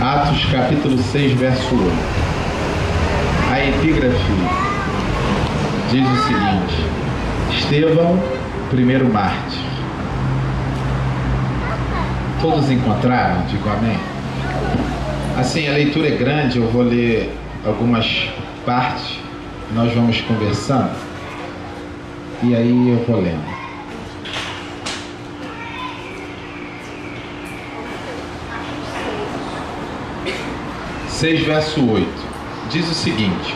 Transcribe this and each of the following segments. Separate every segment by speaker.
Speaker 1: Atos capítulo 6, verso 8. A epígrafe diz o seguinte: Estevão, primeiro mártir. Todos encontraram? Digo amém. Assim, a leitura é grande, eu vou ler algumas partes, nós vamos conversando, e aí eu vou lendo. Verso 8, diz o seguinte: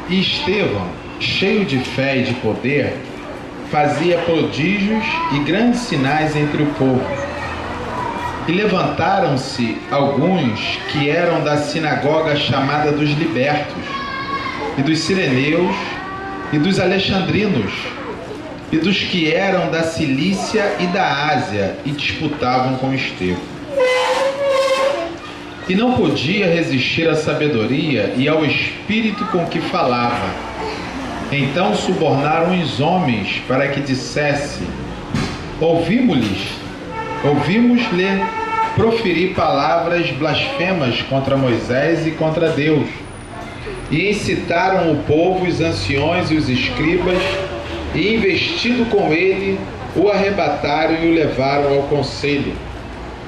Speaker 1: E Estevão, cheio de fé e de poder, fazia prodígios e grandes sinais entre o povo. E levantaram-se alguns que eram da sinagoga chamada dos libertos, e dos sireneus, e dos alexandrinos, e dos que eram da Cilícia e da Ásia, e disputavam com Estevão. E não podia resistir à sabedoria e ao espírito com que falava. Então subornaram os homens para que dissesse: Ouvimos-lhe proferir palavras blasfemas contra Moisés e contra Deus. E incitaram o povo, os anciões e os escribas, e investindo com ele, o arrebataram e o levaram ao conselho.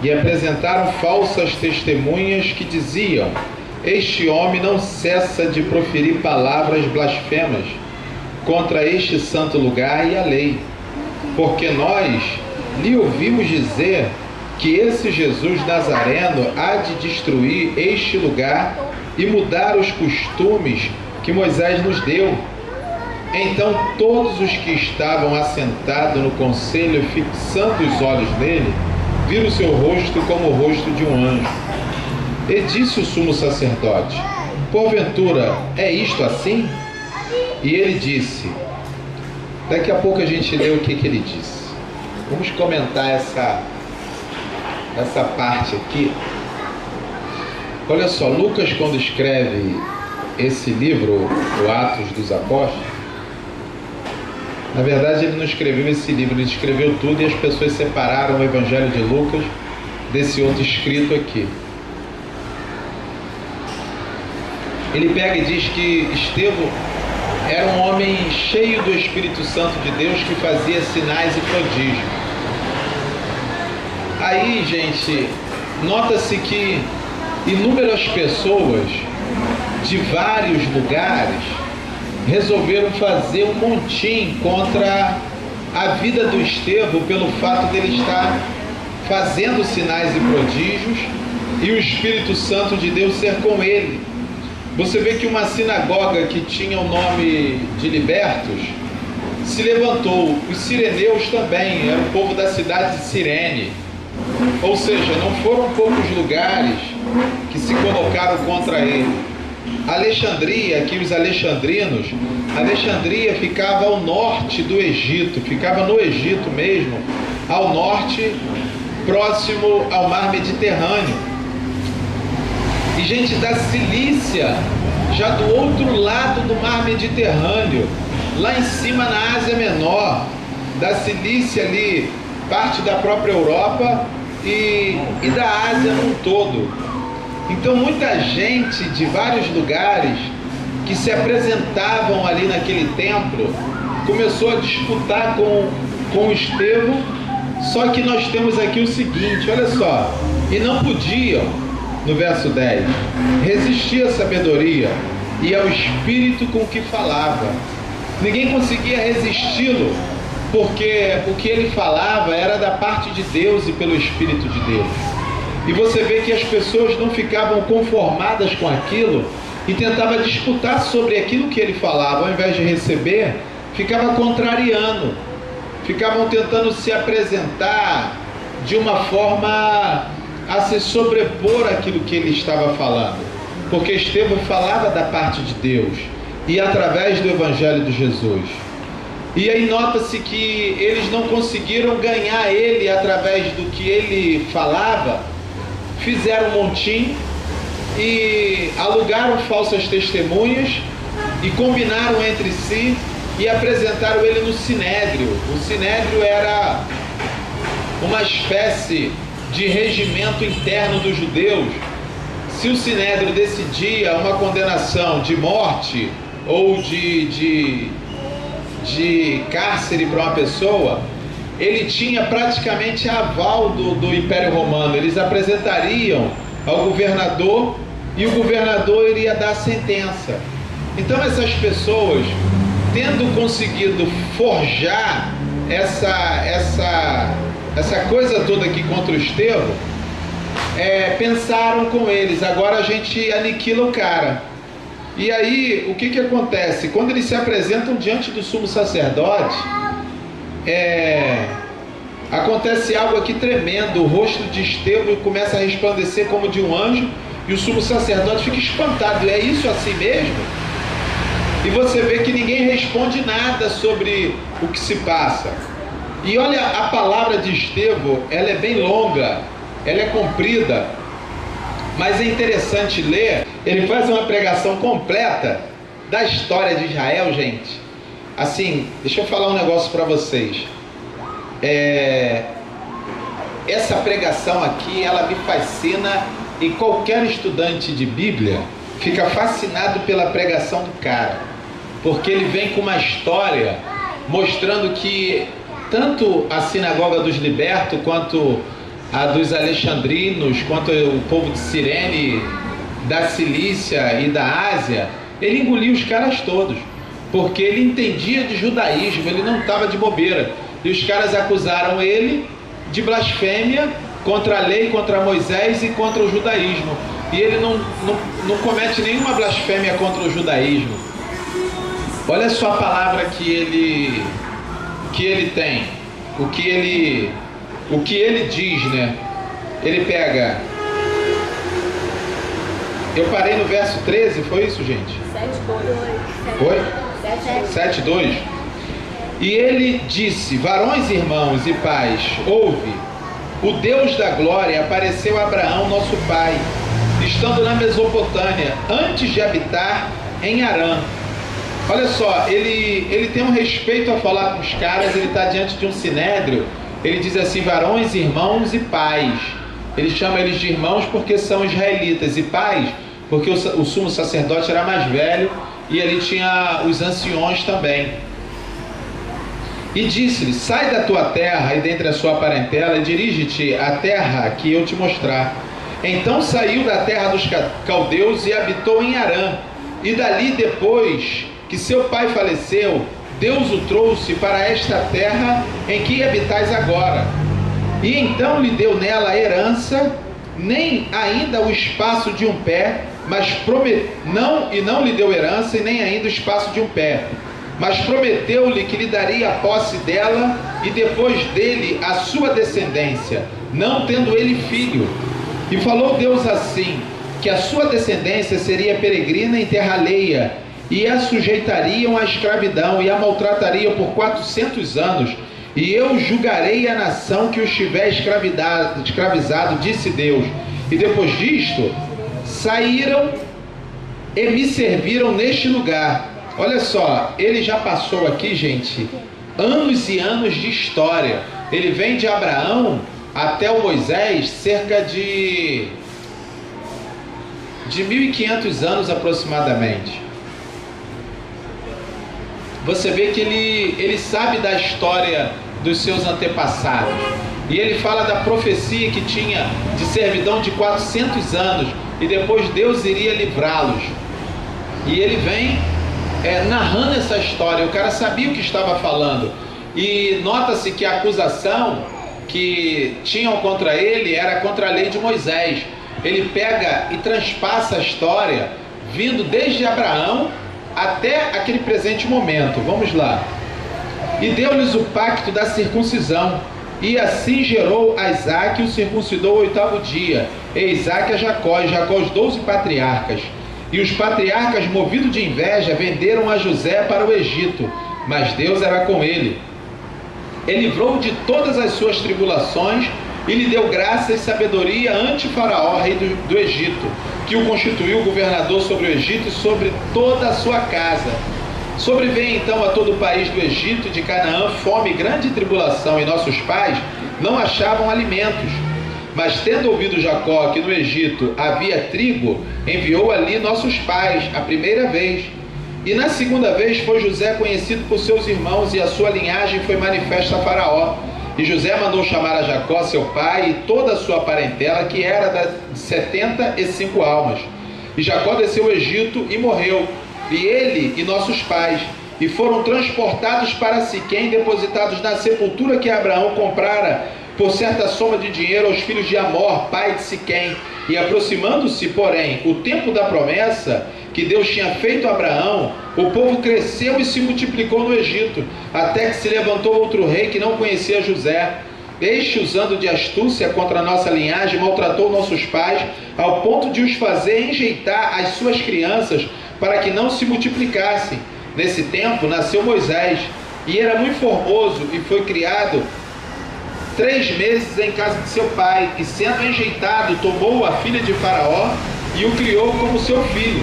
Speaker 1: E apresentaram falsas testemunhas que diziam: Este homem não cessa de proferir palavras blasfemas contra este santo lugar e a lei. Porque nós lhe ouvimos dizer que esse Jesus Nazareno há de destruir este lugar e mudar os costumes que Moisés nos deu. Então todos os que estavam assentados no conselho, fixando os olhos nele, viram seu rosto como o rosto de um anjo. E disse o sumo sacerdote: Porventura é isto assim? E ele disse... Daqui a pouco a gente lê o que ele disse. Vamos comentar essa parte aqui. Olha só, Lucas, quando escreve esse livro, o Atos dos Apóstolos, na verdade ele não escreveu esse livro, ele escreveu tudo e as pessoas separaram o Evangelho de Lucas desse outro escrito aqui. Ele pega e diz que Estevão era um homem cheio do Espírito Santo de Deus que fazia sinais e prodígios. Aí, gente, nota-se que inúmeras pessoas de vários lugares resolveram fazer um montim contra a vida do Estevão pelo fato dele estar fazendo sinais e prodígios e o Espírito Santo de Deus ser com ele. Você vê que uma sinagoga que tinha o nome de libertos se levantou. Os sireneus também, era o povo da cidade de Cirene. Ou seja, não foram poucos lugares que se colocaram contra ele. Alexandria, aqui os alexandrinos, Alexandria ficava ao norte do Egito, ficava no Egito mesmo, ao norte, próximo ao mar Mediterrâneo. E gente da Cilícia, já do outro lado do mar Mediterrâneo, lá em cima na Ásia Menor, da Cilícia ali, parte da própria Europa e da Ásia num todo. Então muita gente de vários lugares que se apresentavam ali naquele templo começou a disputar com Estevão. Só que nós temos aqui o seguinte, olha só: e não podiam, no verso 10, resistir à sabedoria e ao espírito com que falava. Ninguém conseguia resisti-lo, porque o que ele falava era da parte de Deus e pelo Espírito de Deus. E você vê que as pessoas não ficavam conformadas com aquilo e tentavam disputar sobre aquilo que ele falava. Ao invés de receber, ficava contrariando, ficavam tentando se apresentar de uma forma a se sobrepor àquilo que ele estava falando, porque Estevão falava da parte de Deus e através do Evangelho de Jesus. E aí nota-se que eles não conseguiram ganhar ele através do que ele falava, fizeram um montim e alugaram falsas testemunhas e combinaram entre si e apresentaram ele no Sinédrio. O Sinédrio era uma espécie de regimento interno dos judeus se o Sinédrio decidia uma condenação de morte ou de cárcere para uma pessoa, ele tinha praticamente aval do Império Romano. Eles apresentariam ao governador e o governador iria dar a sentença. Então essas pessoas, tendo conseguido forjar essa coisa toda aqui contra o Estevão, pensaram com eles: agora a gente aniquila o cara. E aí, o que acontece? Quando eles se apresentam diante do sumo sacerdote, acontece algo aqui tremendo. O rosto de Estevão começa a resplandecer como de um anjo, e o sumo sacerdote fica espantado. É isso assim mesmo? E você vê que ninguém responde nada sobre o que se passa. E olha, a palavra de Estevão, ela é bem longa, ela é comprida, mas é interessante ler. Ele faz uma pregação completa da história de Israel, gente. Assim, deixa eu falar um negócio para vocês. Essa pregação aqui, ela me fascina, e qualquer estudante de Bíblia fica fascinado pela pregação do cara, porque ele vem com uma história mostrando que tanto a sinagoga dos libertos, quanto a dos alexandrinos, quanto o povo de Cirene, da Cilícia e da Ásia, ele engoliu os caras todos, porque ele entendia de judaísmo, ele não estava de bobeira. E os caras acusaram ele de blasfêmia contra a lei, contra Moisés e contra o judaísmo. E ele não comete nenhuma blasfêmia contra o judaísmo. Olha só a palavra que ele tem, o que ele diz, né? Ele pega... Eu parei no verso 13, foi isso, gente? 7:2. Foi? 7:2. E ele disse: varões, irmãos e pais, ouve, o Deus da glória apareceu a Abraão, nosso pai, estando na Mesopotâmia, antes de habitar em Harã. Olha só, ele tem um respeito a falar com os caras. Ele está diante de um sinédrio. Ele diz assim: varões, irmãos e pais. Ele chama eles de irmãos porque são israelitas, e pais porque o sumo sacerdote era mais velho, e ele tinha os anciões também. E disse-lhe: sai da tua terra e dentre a sua parentela, e dirige-te à terra que eu te mostrar. Então saiu da terra dos caldeus e habitou em Harã. E dali, depois que seu pai faleceu, Deus o trouxe para esta terra em que habitais agora. E então lhe deu nela a herança, nem ainda o espaço de um pé, mas não lhe deu herança e nem ainda o espaço de um pé, mas prometeu-lhe que lhe daria a posse dela e depois dele a sua descendência, não tendo ele filho. E falou Deus assim, que a sua descendência seria peregrina em terra alheia, e a sujeitariam à escravidão e a maltratariam por 400 anos, e eu julgarei a nação que os tiver escravizado, disse Deus. E depois disto, saíram e me serviram neste lugar. Olha só, ele já passou aqui, gente, anos e anos de história. Ele vem de Abraão até o Moisés, cerca de 1.500 anos aproximadamente. Você vê que ele sabe da história dos seus antepassados. E ele fala da profecia que tinha de servidão de 400 anos, e depois Deus iria livrá-los. E ele vem narrando essa história. O cara sabia o que estava falando. E nota-se que a acusação que tinham contra ele era contra a lei de Moisés. Ele pega e transpassa a história, vindo desde Abraão até aquele presente momento. Vamos lá. E deu-lhes o pacto da circuncisão, e assim gerou a Isaque, e o circuncidou ao 8º dia, e Isaque a Jacó, e Jacó os 12 patriarcas. E os patriarcas, movidos de inveja, venderam a José para o Egito, mas Deus era com ele. Ele livrou de todas as suas tribulações, e lhe deu graça e sabedoria ante Faraó, rei do Egito, que o constituiu governador sobre o Egito e sobre toda a sua casa. Sobreveio então a todo o país do Egito e de Canaã fome e grande tribulação, e nossos pais não achavam alimentos. Mas tendo ouvido Jacó que no Egito havia trigo, enviou ali nossos pais a primeira vez. E na segunda vez foi José conhecido por seus irmãos, e a sua linhagem foi manifesta a Faraó. E José mandou chamar a Jacó, seu pai, e toda a sua parentela, que era de 75 almas. E Jacó desceu ao Egito e morreu, e ele e nossos pais, e foram transportados para Siquém, depositados na sepultura que Abraão comprara por certa soma de dinheiro aos filhos de Amor, pai de Siquém. E aproximando-se, porém, o tempo da promessa que Deus tinha feito a Abraão, o povo cresceu e se multiplicou no Egito, até que se levantou outro rei que não conhecia José. Este, usando de astúcia contra a nossa linhagem, maltratou nossos pais, ao ponto de os fazer enjeitar as suas crianças, para que não se multiplicassem. Nesse tempo nasceu Moisés, e era muito formoso, e foi criado 3 meses em casa de seu pai, e sendo enjeitado, tomou a filha de Faraó e o criou como seu filho.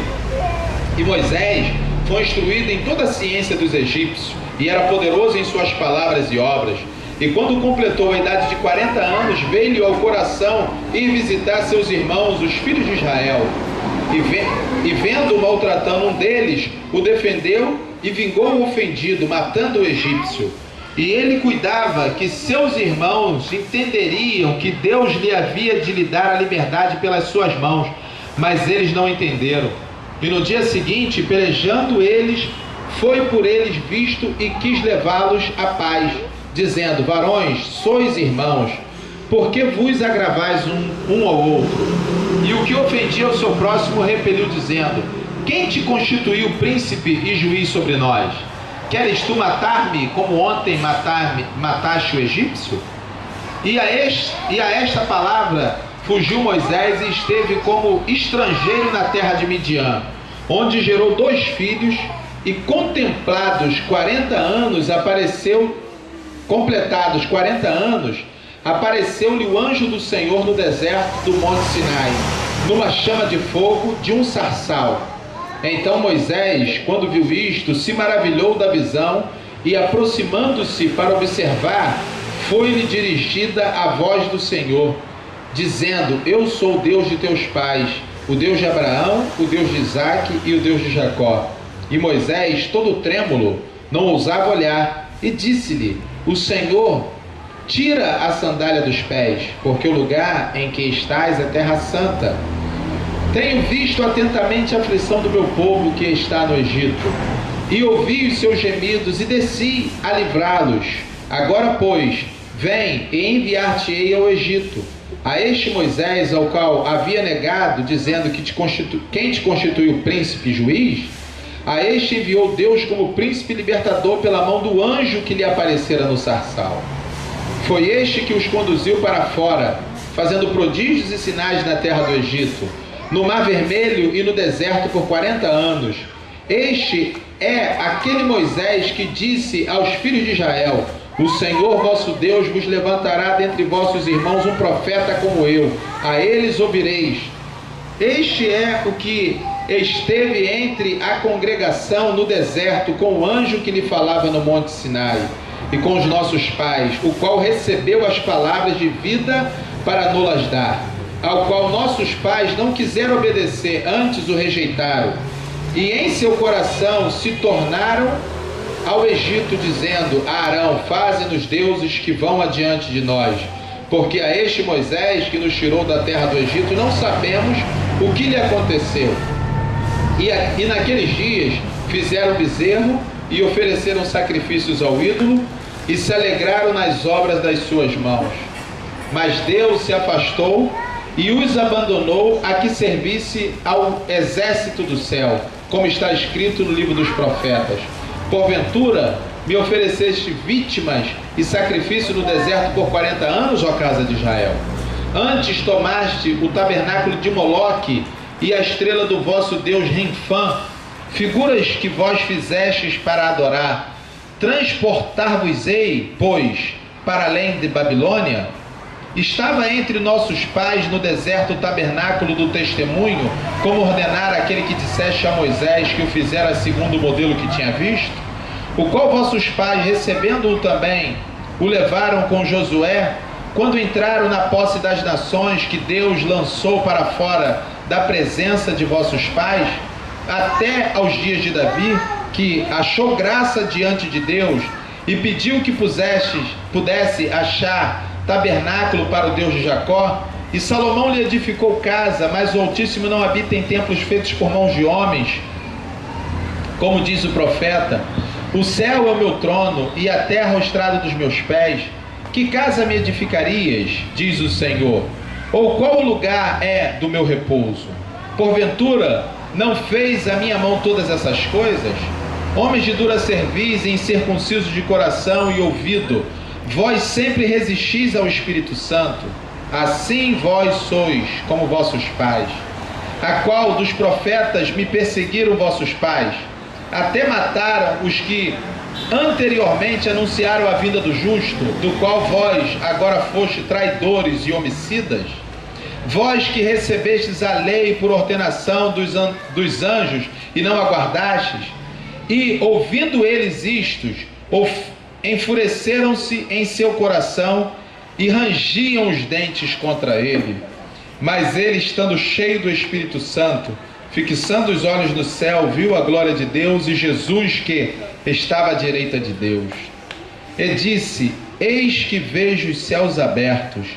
Speaker 1: E Moisés foi instruído em toda a ciência dos egípcios, e era poderoso em suas palavras e obras. E quando completou a idade de 40 anos, veio-lhe ao coração ir visitar seus irmãos, os filhos de Israel. E vendo maltratando um deles, o defendeu e vingou o ofendido, matando o egípcio. E ele cuidava que seus irmãos entenderiam que Deus lhe havia de lhe dar a liberdade pelas suas mãos, mas eles não entenderam. E no dia seguinte, pelejando eles, foi por eles visto e quis levá-los à paz, dizendo: varões, sois irmãos, por que vos agravais um ao outro? E o que ofendia o seu próximo repeliu, dizendo: quem te constituiu príncipe e juiz sobre nós? Queres tu matar-me, como ontem mataste o egípcio? E a esta palavra fugiu Moisés e esteve como estrangeiro na terra de Midian, onde gerou 2 filhos, e completados 40 anos, apareceu-lhe o anjo do Senhor no deserto do Monte Sinai, numa chama de fogo de um sarçal. Então Moisés, quando viu isto, se maravilhou da visão, e aproximando-se para observar, foi-lhe dirigida a voz do Senhor, dizendo: eu sou o Deus de teus pais, o Deus de Abraão, o Deus de Isaque e o Deus de Jacó. E Moisés, todo trêmulo, não ousava olhar, e disse-lhe: o Senhor, tira a sandália dos pés, porque o lugar em que estás é terra santa. Tenho visto atentamente a aflição do meu povo que está no Egito, e ouvi os seus gemidos, e desci a livrá-los. Agora, pois, vem e enviar-te-ei ao Egito. A este Moisés, ao qual havia negado, dizendo que quem te constituiu príncipe e juiz, a este enviou Deus como príncipe libertador pela mão do anjo que lhe aparecera no sarçal. Foi este que os conduziu para fora, fazendo prodígios e sinais na terra do Egito, no Mar Vermelho e no deserto por 40 anos. Este é aquele Moisés que disse aos filhos de Israel: o Senhor vosso Deus vos levantará dentre vossos irmãos um profeta como eu, a eles ouvireis. Este é o que esteve entre a congregação no deserto com o anjo que lhe falava no Monte Sinai, e com os nossos pais, o qual recebeu as palavras de vida para nos dar, ao qual nossos pais não quiseram obedecer, antes o rejeitaram, e em seu coração se tornaram ao Egito, dizendo: Arão, faze-nos deuses que vão adiante de nós, porque a este Moisés que nos tirou da terra do Egito não sabemos o que lhe aconteceu. E naqueles dias fizeram bezerro e ofereceram sacrifícios ao ídolo, e se alegraram nas obras das suas mãos. Mas Deus se afastou e os abandonou a que servisse ao exército do céu, como está escrito no livro dos profetas: porventura me ofereceste vítimas e sacrifício no deserto por 40 anos, ó casa de Israel? Antes tomaste o tabernáculo de Moloque e a estrela do vosso Deus Renfã, figuras que vós fizestes para adorar. Transportar-vos-ei, pois, para além de Babilônia? Estava entre nossos pais no deserto o tabernáculo do testemunho, como ordenara aquele que disseste a Moisés que o fizera segundo o modelo que tinha visto? O qual vossos pais, recebendo-o também, o levaram com Josué quando entraram na posse das nações que Deus lançou para fora da presença de vossos pais, até aos dias de Davi, que achou graça diante de Deus e pediu que pudesse achar tabernáculo para o Deus de Jacó, e Salomão lhe edificou casa, mas o Altíssimo não habita em templos feitos por mãos de homens, como diz o profeta: o céu é o meu trono e a terra o estrado dos meus pés. Que casa me edificarias, diz o Senhor? Ou qual o lugar é do meu repouso? Porventura, não fez a minha mão todas essas coisas? Homens de dura cerviz e incircuncisos de coração e ouvido, vós sempre resistis ao Espírito Santo. Assim vós sois como vossos pais. A qual dos profetas me perseguiram vossos pais? Até mataram os que anteriormente anunciaram a vinda do justo, do qual vós agora foste traidores e homicidas? Vós que recebestes a lei por ordenação dos anjos e não aguardastes, e ouvindo eles isto, enfureceram-se em seu coração e rangiam os dentes contra ele. Mas ele, estando cheio do Espírito Santo, fixando os olhos no céu, viu a glória de Deus e Jesus que estava à direita de Deus. E disse: eis que vejo os céus abertos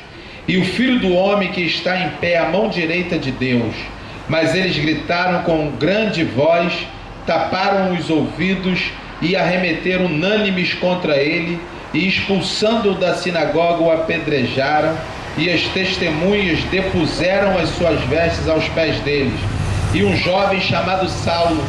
Speaker 1: e o Filho do Homem que está em pé à mão direita de Deus. Mas eles gritaram com grande voz, taparam os ouvidos e arremeteram unânimes contra ele, e expulsando-o da sinagoga o apedrejaram, e as testemunhas depuseram as suas vestes aos pés deles. E um jovem chamado Saulo,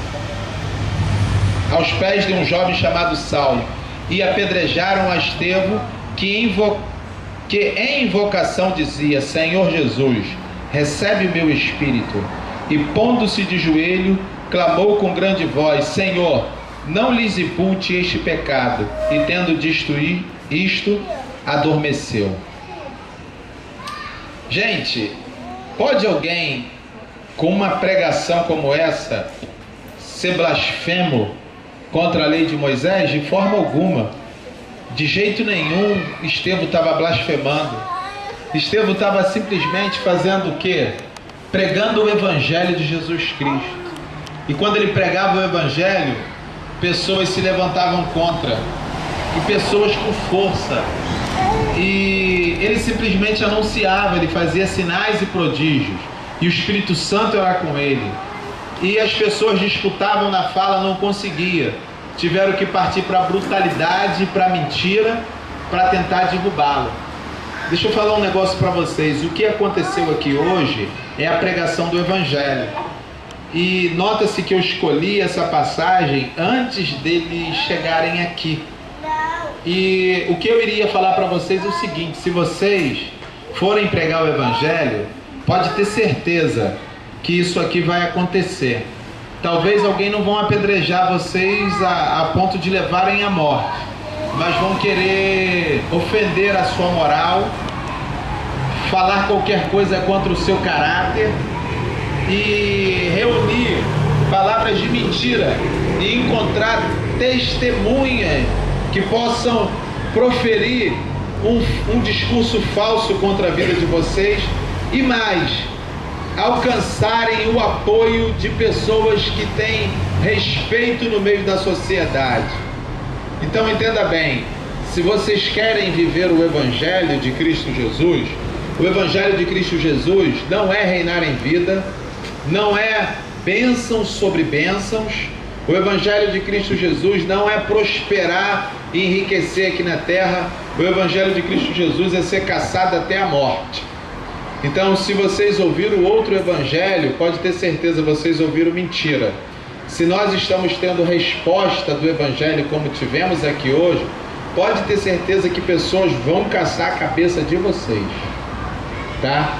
Speaker 1: aos pés de um jovem chamado Saulo, e apedrejaram a Estevão, que em invocação dizia: Senhor Jesus, recebe o meu espírito. E pondo-se de joelho, clamou com grande voz: Senhor, não lhes impute este pecado. E tendo dito isto, adormeceu. Gente, pode alguém com uma pregação como essa ser blasfemo contra a lei de Moisés? De forma alguma. De jeito nenhum Estevão estava blasfemando. Estevão estava simplesmente fazendo o quê? Pregando o Evangelho de Jesus Cristo. E quando ele pregava o Evangelho, pessoas se levantavam contra, e pessoas com força, e ele simplesmente anunciava, ele fazia sinais e prodígios, e o Espírito Santo era com ele, e as pessoas disputavam na fala, não conseguia, tiveram que partir para a brutalidade, para a mentira, para tentar derrubá-lo. Deixa eu falar um negócio para vocês. O que aconteceu aqui hoje é a pregação do Evangelho. E nota-se que eu escolhi essa passagem antes deles chegarem aqui. E o que eu iria falar para vocês é o seguinte: se vocês forem pregar o Evangelho, pode ter certeza que isso aqui vai acontecer. Talvez alguém não vão apedrejar vocês a ponto de levarem à morte, mas vão querer ofender a sua moral, falar qualquer coisa contra o seu caráter e reunir palavras de mentira e encontrar testemunhas que possam proferir um discurso falso contra a vida de vocês e mais, alcançarem o apoio de pessoas que têm respeito no meio da sociedade. Então entenda bem, se vocês querem viver o Evangelho de Cristo Jesus, o Evangelho de Cristo Jesus não é reinar em vida, não é bênçãos sobre bênçãos. O Evangelho de Cristo Jesus não é prosperar e enriquecer aqui na terra. O Evangelho de Cristo Jesus é ser caçado até a morte. Então, se vocês ouviram outro Evangelho, pode ter certeza, vocês ouviram mentira. Se nós estamos tendo resposta do Evangelho como tivemos aqui hoje, pode ter certeza que pessoas vão caçar a cabeça de vocês, tá?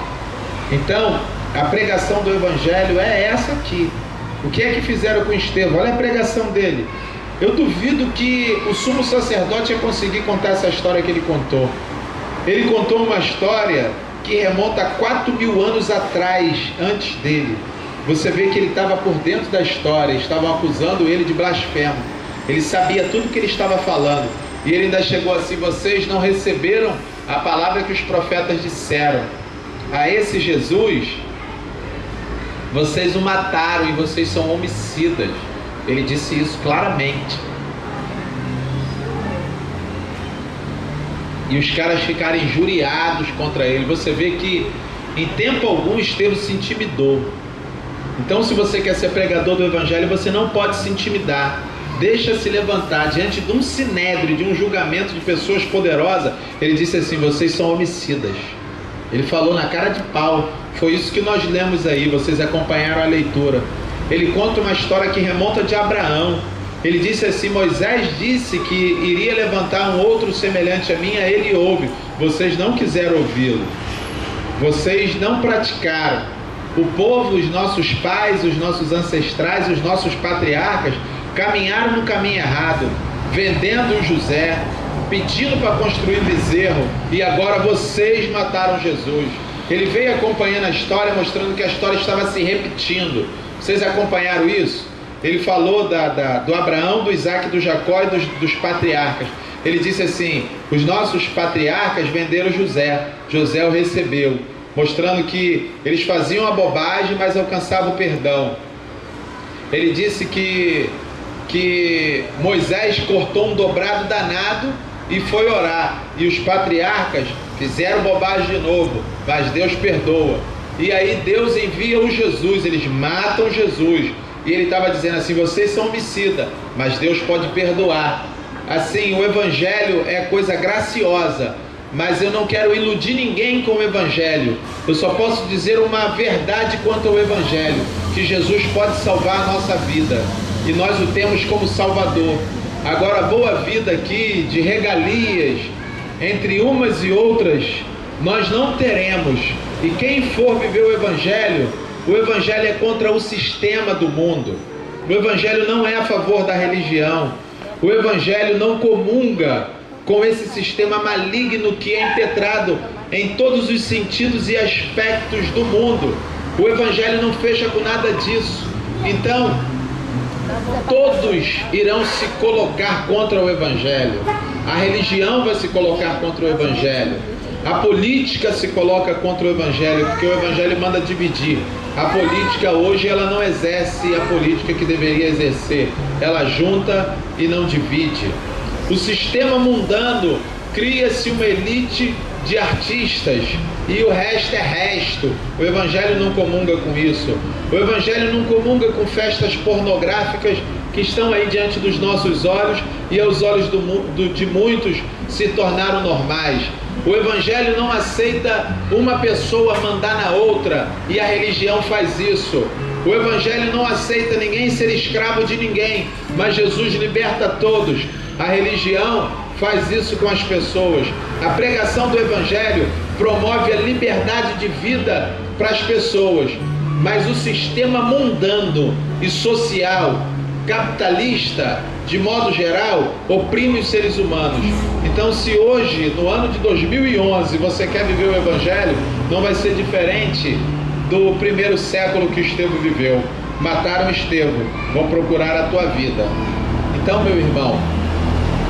Speaker 1: Então, a pregação do Evangelho é essa aqui. O que é que fizeram com Estevão? Olha a pregação dele. Eu duvido que o sumo sacerdote ia conseguir contar essa história que ele contou. Ele contou uma história que remonta a 4.000 anos atrás, antes dele. Você vê que ele estava por dentro da história, estavam acusando ele de blasfemo. Ele sabia tudo o que ele estava falando. E ele ainda chegou assim: vocês não receberam a palavra que os profetas disseram: a esse Jesus, vocês o mataram e vocês são homicidas. Ele disse isso claramente. E os caras ficaram injuriados contra ele. Você vê que em tempo algum Estevão se intimidou. Então, se você quer ser pregador do Evangelho, você não pode se intimidar. Deixa se levantar diante de um sinédrio, de um julgamento de pessoas poderosas. Ele disse assim: vocês são homicidas. Ele falou na cara de pau. Foi isso que nós lemos aí, vocês acompanharam a leitura. Ele conta uma história que remonta de Abraão. Ele disse assim: Moisés disse que iria levantar um outro semelhante a mim, a ele houve. Vocês não quiseram ouvi-lo. Vocês não praticaram. O povo, os nossos pais, os nossos ancestrais, os nossos patriarcas caminharam no caminho errado, vendendo o José, pedindo para construir bezerro, e agora vocês mataram Jesus. Ele veio acompanhando a história, mostrando que a história estava se repetindo. Vocês acompanharam isso? Ele falou do Abraão, do Isaac, do Jacó e dos patriarcas. Ele disse assim: os nossos patriarcas venderam José, José o recebeu, mostrando que eles faziam a bobagem, mas alcançavam o perdão. Ele disse que Moisés cortou um dobrado danado e foi orar, e os patriarcas fizeram bobagem de novo, mas Deus perdoa. E aí Deus envia o Jesus, eles matam Jesus. E ele estava dizendo assim: vocês são homicidas, mas Deus pode perdoar. Assim, o Evangelho é coisa graciosa, mas eu não quero iludir ninguém com o Evangelho. Eu só posso dizer uma verdade quanto ao Evangelho: que Jesus pode salvar a nossa vida, e nós o temos como Salvador. Agora, boa vida aqui, de regalias, entre umas e outras, nós não teremos. E quem for viver o Evangelho é contra o sistema do mundo. O Evangelho não é a favor da religião. O Evangelho não comunga com esse sistema maligno que é impetrado em todos os sentidos e aspectos do mundo. O Evangelho não fecha com nada disso. Então, todos irão se colocar contra o Evangelho. A religião vai se colocar contra o Evangelho. A política se coloca contra o Evangelho, porque o Evangelho manda dividir. A política hoje, ela não exerce a política que deveria exercer. Ela junta e não divide. O sistema mundano, cria-se uma elite de artistas e o resto é resto. O Evangelho não comunga com isso. O Evangelho não comunga com festas pornográficas que estão aí diante dos nossos olhos e aos olhos de muitos se tornaram normais. O Evangelho não aceita uma pessoa mandar na outra, e a religião faz isso. O Evangelho não aceita ninguém ser escravo de ninguém, mas Jesus liberta todos. A religião faz isso com as pessoas. A pregação do Evangelho promove a liberdade de vida para as pessoas, mas o sistema mundano e social, capitalista, de modo geral, oprime os seres humanos. Então, se hoje, no ano de 2011, você quer viver o Evangelho, não vai ser diferente do primeiro século que Estevão viveu. Mataram Estevão, vão procurar a tua vida. Então, meu irmão,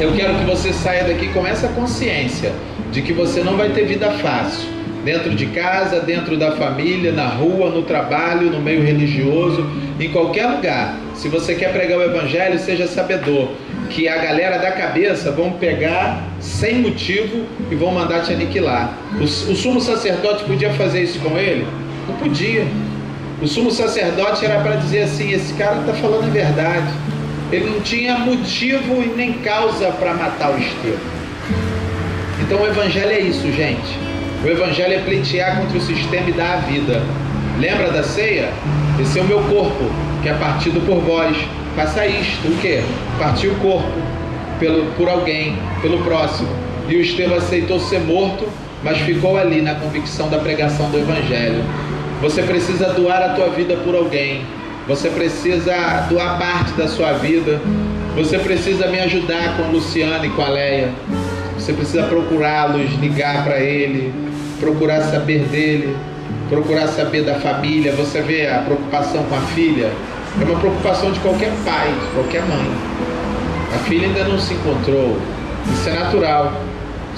Speaker 1: eu quero que você saia daqui com essa consciência de que você não vai ter vida fácil. Dentro de casa, dentro da família, na rua, no trabalho, no meio religioso, em qualquer lugar. Se você quer pregar o Evangelho, seja sabedor que a galera da cabeça vão pegar sem motivo e vão mandar te aniquilar. O sumo sacerdote podia fazer isso com ele? Não podia. O sumo sacerdote era para dizer assim: esse cara está falando a verdade. Ele não tinha motivo e nem causa para matar o Estevão. Então o Evangelho é isso, gente. O Evangelho é pleitear contra o sistema e dar a vida. Lembra da ceia? Esse é o meu corpo, que é partido por vós. Faça isto, o quê? Partir o corpo por alguém, pelo próximo. E o Estevão aceitou ser morto, mas ficou ali na convicção da pregação do Evangelho. Você precisa doar a tua vida por alguém. Você precisa doar parte da sua vida. Você precisa me ajudar com o Luciano e com a Leia. Você precisa procurá-los, ligar para ele, procurar saber dele, procurar saber da família. Você vê a preocupação com a filha? É uma preocupação de qualquer pai, de qualquer mãe. A filha ainda não se encontrou. Isso é natural.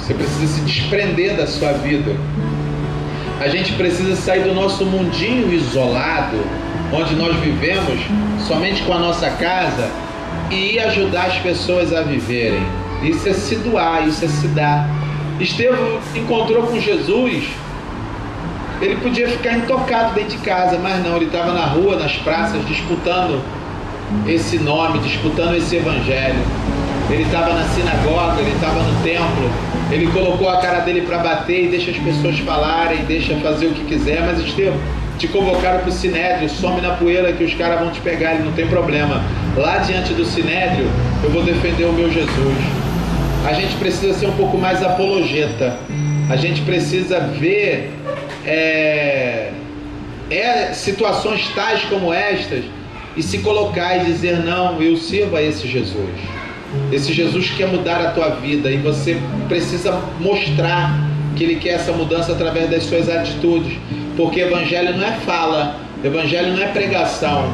Speaker 1: Você precisa se desprender da sua vida. A gente precisa sair do nosso mundinho isolado, onde nós vivemos somente com a nossa casa, e ajudar as pessoas a viverem. Isso é se doar, isso é se dar. Estevão encontrou com Jesus. Ele podia ficar intocado dentro de casa, mas não, ele estava na rua, nas praças, disputando esse nome, disputando esse evangelho. Ele estava na sinagoga, ele estava no templo, ele colocou a cara dele para bater e deixa as pessoas falarem, deixa fazer o que quiser. Mas Estevão, te convocaram para o Sinédrio, some na poeira que os caras vão te pegar, ele não tem problema. Lá diante do Sinédrio, eu vou defender o meu Jesus. A gente precisa ser um pouco mais apologeta. A gente precisa ver situações tais como estas e se colocar e dizer: não, eu sirvo a esse Jesus. Esse Jesus quer mudar a tua vida, e você precisa mostrar que Ele quer essa mudança através das suas atitudes. Porque Evangelho não é fala, Evangelho não é pregação,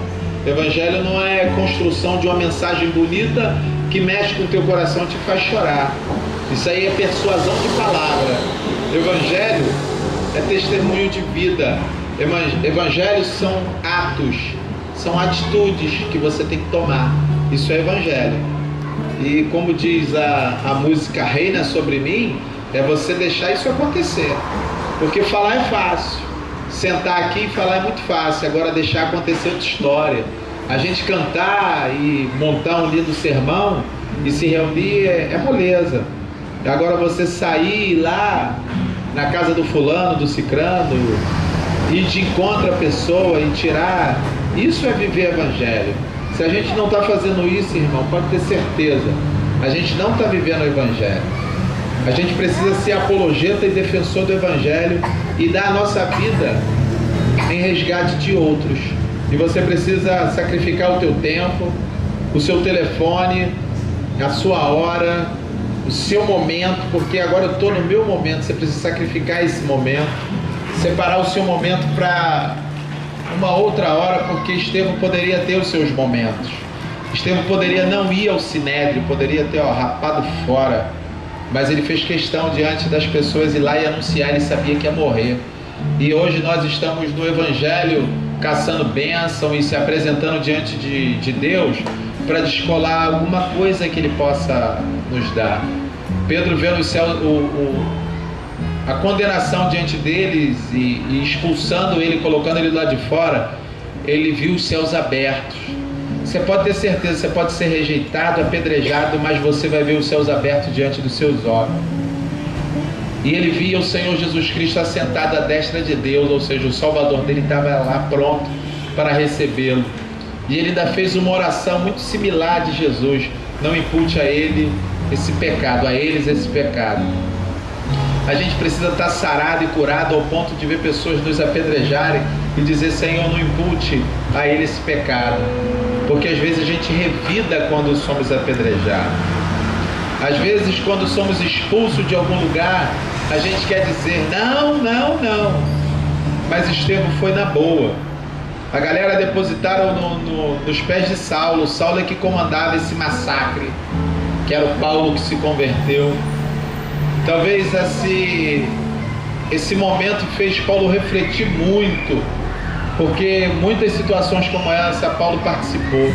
Speaker 1: Evangelho não é construção de uma mensagem bonita que mexe com o teu coração e te faz chorar. Isso aí é persuasão de palavra. Evangelho é testemunho de vida. Evangelhos são atos, são atitudes que você tem que tomar. Isso é Evangelho. E como diz a música Reina Sobre Mim, é você deixar isso acontecer. Porque falar é fácil, sentar aqui e falar é muito fácil. Agora deixar acontecer outra história. A gente cantar e montar um lindo sermão e se reunir é moleza. Agora você sair lá na casa do fulano, do cicrano, e de encontro a pessoa e tirar, isso é viver Evangelho. Se a gente não está fazendo isso, irmão, pode ter certeza, a gente não está vivendo o Evangelho. A gente precisa ser apologeta e defensor do Evangelho e dar a nossa vida em resgate de outros. E você precisa sacrificar o teu tempo, o seu telefone, a sua hora, o seu momento, porque agora eu estou no meu momento. Você precisa sacrificar esse momento, separar o seu momento para uma outra hora, porque Estevão poderia ter os seus momentos. Estevão poderia não ir ao Sinédrio, poderia ter rapado fora, mas ele fez questão diante das pessoas ir lá e anunciar. Ele sabia que ia morrer. E hoje nós estamos no Evangelho caçando bênção e se apresentando diante de Deus para descolar alguma coisa que Ele possa nos dar. Pedro vê no céu a condenação diante deles e expulsando ele, colocando ele lá de fora. Ele viu os céus abertos. Você pode ter certeza, você pode ser rejeitado, apedrejado, mas você vai ver os céus abertos diante dos seus olhos. E ele via o Senhor Jesus Cristo assentado à destra de Deus, ou seja, o Salvador dele estava lá pronto para recebê-lo. E ele ainda fez uma oração muito similar de Jesus: não impute a ele esse pecado, a eles esse pecado. A gente precisa estar sarado e curado ao ponto de ver pessoas nos apedrejarem e dizer: Senhor, não impute a ele esse pecado. Porque às vezes a gente revida quando somos apedrejados. Às vezes, quando somos expulsos de algum lugar, a gente quer dizer: não, não, não. Mas Estevão foi na boa. A galera depositaram nos pés de Saulo. Saulo é que comandava esse massacre, que era o Paulo que se converteu. Talvez esse momento fez Paulo refletir muito, porque muitas situações como essa Paulo participou.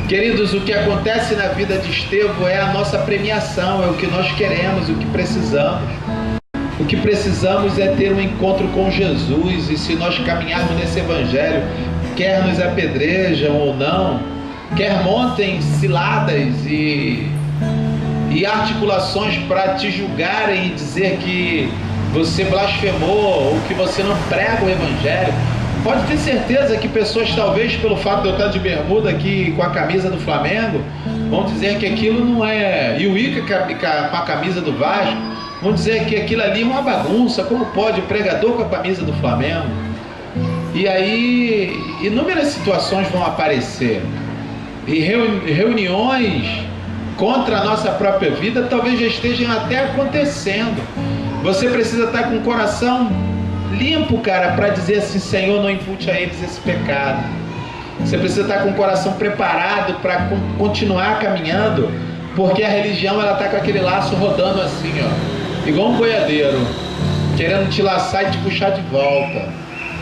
Speaker 1: Queridos, o que acontece na vida de Estevão é a nossa premiação, é o que nós queremos, o que precisamos. O que precisamos é ter um encontro com Jesus, e se nós caminharmos nesse Evangelho, quer nos apedrejam ou não, quer montem ciladas e articulações para te julgarem e dizer que você blasfemou ou que você não prega o Evangelho, pode ter certeza que pessoas, talvez pelo fato de eu estar de bermuda aqui com a camisa do Flamengo, vão dizer que aquilo não é... E o Ica com a camisa do Vasco, vão dizer que aquilo ali é uma bagunça. Como pode o pregador com a camisa do Flamengo? E aí inúmeras situações vão aparecer. E reuniões contra a nossa própria vida talvez já estejam até acontecendo. Você precisa estar com o coração limpo, cara, para dizer assim: Senhor, não impute a eles esse pecado. Você precisa estar com o coração preparado para continuar caminhando, Porque a religião, ela está com aquele laço rodando assim, ó, igual um boiadeiro, querendo te laçar e te puxar de volta.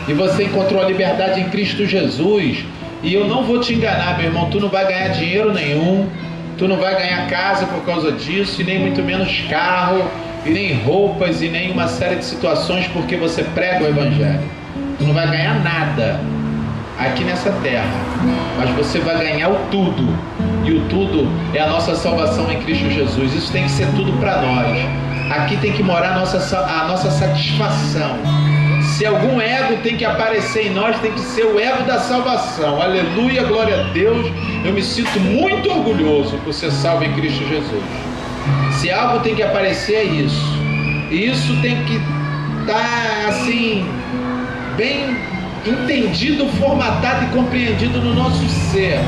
Speaker 1: E você encontrou a liberdade em Cristo Jesus. E eu não vou te enganar, meu irmão, tu não vai ganhar dinheiro nenhum, tu não vai ganhar casa por causa disso, e nem muito menos carro, e nem roupas, e nem uma série de situações, porque você prega o Evangelho. Tu não vai ganhar nada aqui nessa terra, mas você vai ganhar o tudo. E o tudo é a nossa salvação em Cristo Jesus. Isso tem que ser tudo para nós. Aqui tem que morar a nossa satisfação. Se algum ego tem que aparecer em nós, tem que ser o ego da salvação. Aleluia, glória a Deus. Eu me sinto muito orgulhoso por ser salvo em Cristo Jesus. Se algo tem que aparecer, é isso. E isso tem que estar assim, bem entendido, formatado e compreendido no nosso ser,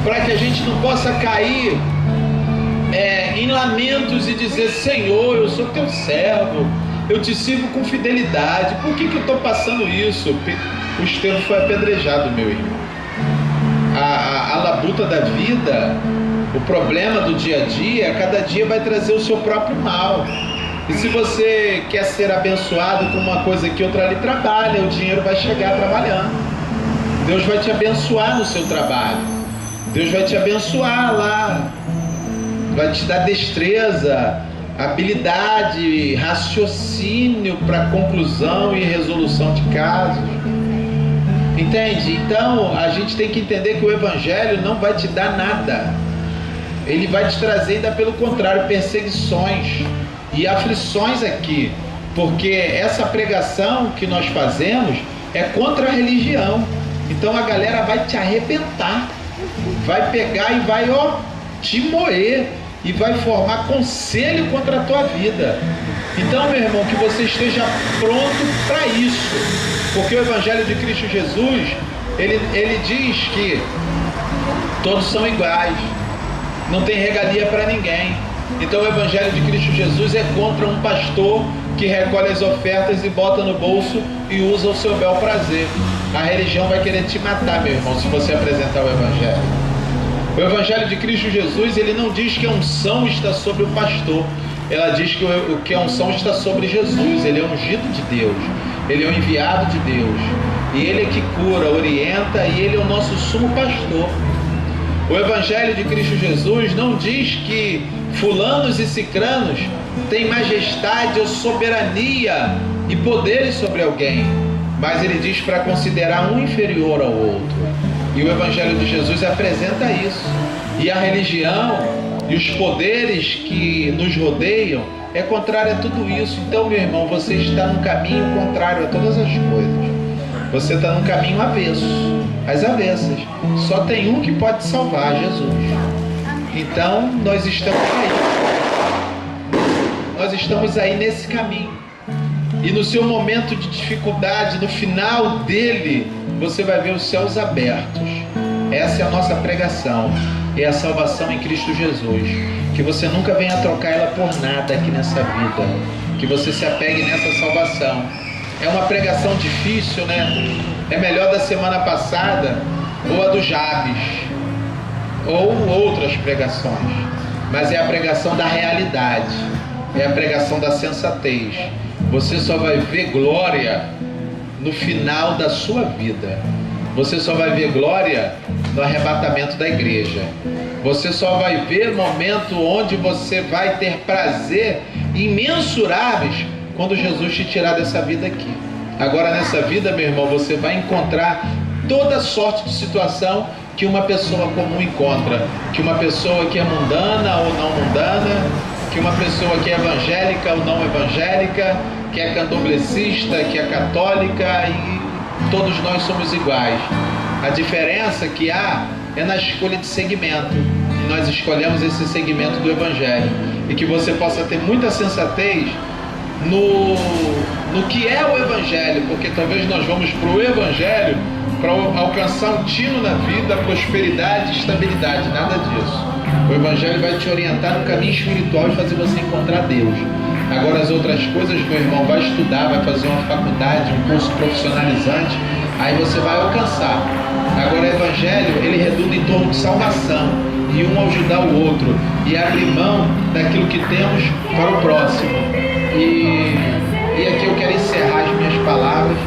Speaker 1: para que a gente não possa cair em lamentos e dizer: Senhor, eu sou teu servo, eu te sirvo com fidelidade, por que eu estou passando isso? O Estevão foi apedrejado, meu irmão. A labuta da vida, o problema do dia a dia, cada dia vai trazer o seu próprio mal. E se você quer ser abençoado com uma coisa que outra ali, trabalha, o dinheiro vai chegar trabalhando. Deus vai te abençoar no seu trabalho. Deus vai te abençoar lá, vai te dar destreza, habilidade, raciocínio para conclusão e resolução de casos. Entende? Então a gente tem que entender que o Evangelho não vai te dar nada. Ele vai te trazer, ainda pelo contrário, perseguições e aflições aqui, porque essa pregação que nós fazemos é contra a religião. Então a galera vai te arrebentar, vai pegar e vai te moer, e vai formar conselho contra a tua vida. Então, meu irmão, que você esteja pronto para isso, porque o Evangelho de Cristo Jesus, ele diz que todos são iguais, não tem regalia para ninguém. Então o Evangelho de Cristo Jesus é contra um pastor que recolhe as ofertas e bota no bolso e usa o seu bel prazer. A religião vai querer te matar, meu irmão, se você apresentar o Evangelho. O Evangelho de Cristo Jesus, ele não diz que a unção está sobre o pastor. Ela diz que a unção está sobre Jesus. Ele é ungido de Deus, ele é o enviado de Deus, e ele é que cura, orienta, e ele é o nosso sumo pastor. O Evangelho de Cristo Jesus não diz que fulanos e cicranos têm majestade ou soberania e poderes sobre alguém, mas ele diz para considerar um inferior ao outro. E o Evangelho de Jesus apresenta isso. E a religião e os poderes que nos rodeiam é contrário a tudo isso. Então, meu irmão, você está num caminho contrário a todas as coisas. Você está num caminho avesso, às avessas. Só tem um que pode te salvar, Jesus. Então, nós estamos aí. Nós estamos aí nesse caminho. E no seu momento de dificuldade, no final dele, você vai ver os céus abertos. Essa é a nossa pregação. É a salvação em Cristo Jesus. Que você nunca venha trocar ela por nada aqui nessa vida. Que você se apegue nessa salvação. É uma pregação difícil, né? É melhor da semana passada, ou a do Jabes, ou outras pregações. Mas é a pregação da realidade. É a pregação da sensatez. Você só vai ver glória no final da sua vida. Você só vai ver glória no arrebatamento da igreja. Você só vai ver momento onde você vai ter prazer imensuráveis quando Jesus te tirar dessa vida aqui. Agora, nessa vida, meu irmão, você vai encontrar toda sorte de situação que uma pessoa comum encontra. Que uma pessoa que é mundana ou não mundana, que uma pessoa que é evangélica ou não evangélica, que é candomblessista, que é católica, e todos nós somos iguais. A diferença que há é na escolha de segmento. E nós escolhemos esse segmento do Evangelho. E que você possa ter muita sensatez no que é o Evangelho, porque talvez nós vamos para o Evangelho para alcançar um tino na vida, prosperidade e estabilidade. Nada disso. O Evangelho vai te orientar no caminho espiritual e fazer você encontrar Deus. Agora, as outras coisas, meu irmão, vai estudar, vai fazer uma faculdade, um curso profissionalizante, aí você vai alcançar. Agora, o Evangelho, ele redunda em torno de salvação. e um ajudar o outro e abrir mão daquilo que temos para o próximo. E aqui eu quero encerrar as minhas palavras,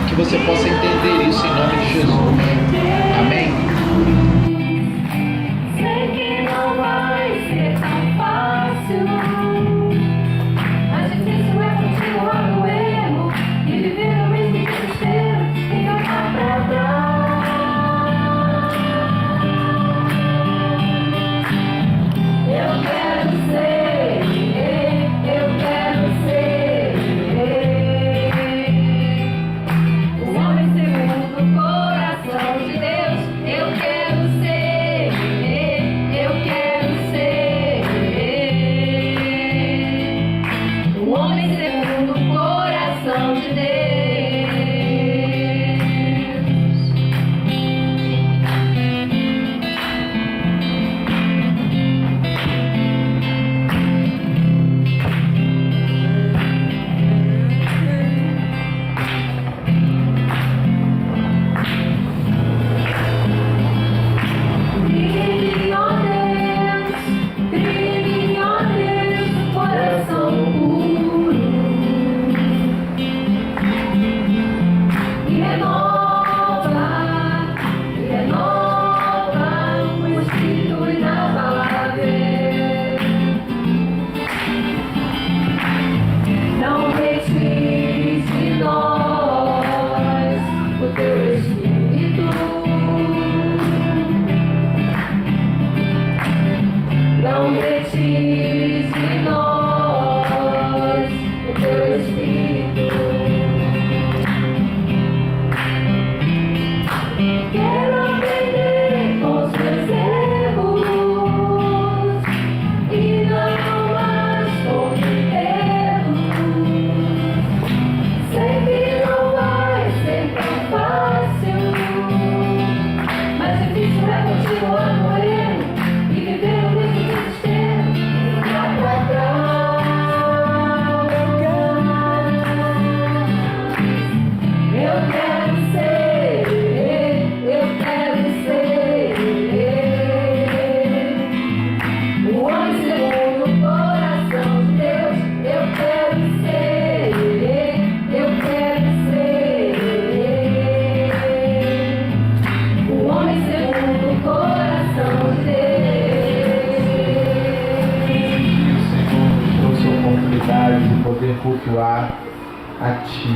Speaker 1: que você possa entender isso em nome de Jesus. Amém?
Speaker 2: Sei que não vai ser tão fácil, mas difícil é continuar no erro e viver no mesmo desespero e olhar pra trás. Eu quero ser, o homem segundo o coração de Deus. Eu quero ser, o homem segundo o coração de Deus. Brilhe, ó Deus, coração puro, e renova o espírito inabalável. Não retires de nós o teu espírito. Não retires de nós o teu espírito. Quero aprender com os meus erros e não mais cometê-los. Sei que não vai ser tão fácil, mas difícil é continuar no erro e viver o mesmo desespero e olhar pra trás. Eu quero ser, o homem segundo o coração de Deus. Eu quero ser, o homem segundo o coração de Deus.
Speaker 1: Senhor, nos trouxe a oportunidade de poder cultuar a Ti.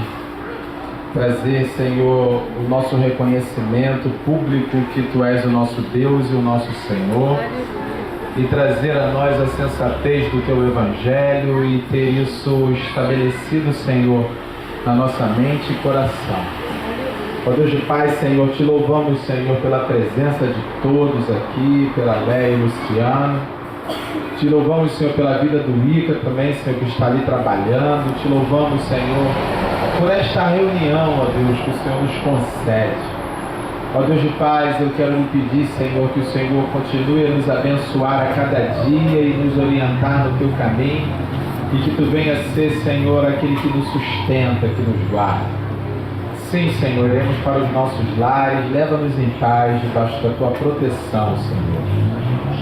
Speaker 1: Trazer, Senhor, o nosso reconhecimento público que Tu és o nosso Deus e o nosso Senhor, e trazer a nós a sensatez do Teu Evangelho e ter isso estabelecido, Senhor, na nossa mente e coração. Ó Deus de Pai, Senhor, Te louvamos, Senhor, pela presença de todos aqui, pela Léia e Luciano. Te louvamos, Senhor, pela vida do Ica também, Senhor, que está ali trabalhando. Te louvamos, Senhor, por esta reunião, ó Deus, que o Senhor nos concede. Ó Deus de paz, eu quero lhe pedir, Senhor, que o Senhor continue a nos abençoar a cada dia e nos orientar no Teu caminho, e que Tu venha ser, Senhor, aquele que nos sustenta, que nos guarda. Sim, Senhor, iremos para os nossos lares, leva-nos em paz debaixo da Tua proteção, Senhor.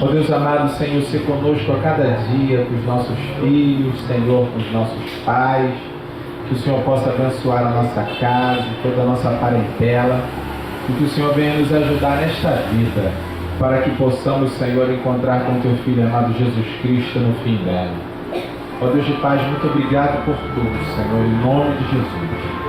Speaker 1: Ó Deus amado, Senhor, se conosco a cada dia, com os nossos filhos, Senhor, com os nossos pais, que o Senhor possa abençoar a nossa casa, toda a nossa parentela, e que o Senhor venha nos ajudar nesta vida, para que possamos, Senhor, encontrar com Teu Filho amado Jesus Cristo no fim dela. Ó Deus de paz, muito obrigado por tudo, Senhor, em nome de Jesus.